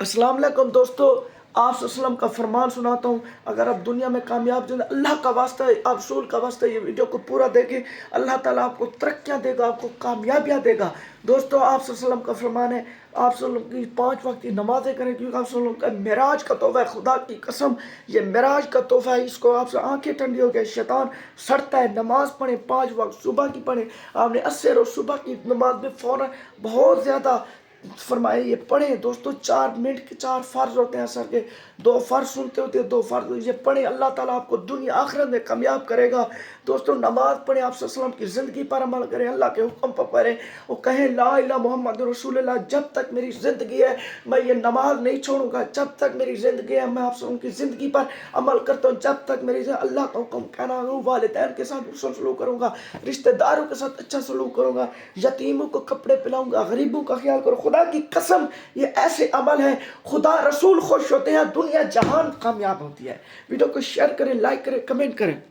अस्सलाम वालेकुम दोस्तों, आप वसल्लम का फरमान सुनाता हूँ। अगर आप दुनिया में कामयाब जो अल्लाह का वास्ता है, आप रसूल का वास्ता है, ये वीडियो को पूरा देखें। अल्लाह ताला आपको तरक्कियाँ देगा, आपको कामयाबियाँ देगा। दोस्तों, आप वसल्लम का फरमान है, आप वसल्लम की 5 वक्त की नमाज़ें करें, क्योंकि आप वसल्लम का मेराज का तोहफ़ा है। खुदा की कसम, ये मेराज का तोहफ़ा है। इसको आपसे आंखें ठंडी हो गई, शैतान सड़ता है। नमाज पढ़ें, 5 वक्त सुबह की पढ़ें। आपने असर और सुबह की नमाज में फ़ौरन बहुत ज़्यादा फरमाए ये पढ़ें। दोस्तों, 4 मिनट के 4 फ़र्ज होते हैं असर के, 2 फ़र्ज सुनते होते हैं, 2 फ़र्ज ये पढ़ें। अल्लाह ताला आपको दुनिया आखिरत में कामयाब करेगा। दोस्तों, नमाज पढ़ें, आप सल्लल्लाहु अलैहि वसल्लम की ज़िंदगी पर अमल करें, अल्लाह के हुक्म पर पढ़ें और कहें ला इलाहा मोहम्मद रसूलुल्लाह। जब तक मेरी ज़िंदगी है मैं ये नमाज नहीं छोड़ूंगा। जब तक मेरी ज़िंदगी है मैं आप उनकी ज़िंदगी पर अमल करता हूँ। जब तक मेरी अल्लाह का हुक्म कहना, वालिदैन के साथ हुस्न सलूक करूँगा, रिश्तेदारों के साथ अच्छा सलूक करूँगा, यतीमों को कपड़े पिलाऊंगा, गरीबों का ख्याल करो। खुदा की कसम, ये ऐसे अमल हैं, खुदा रसूल खुश होते हैं, दुनिया जहान कामयाब होती है। वीडियो को शेयर करें, लाइक करें, कमेंट करें।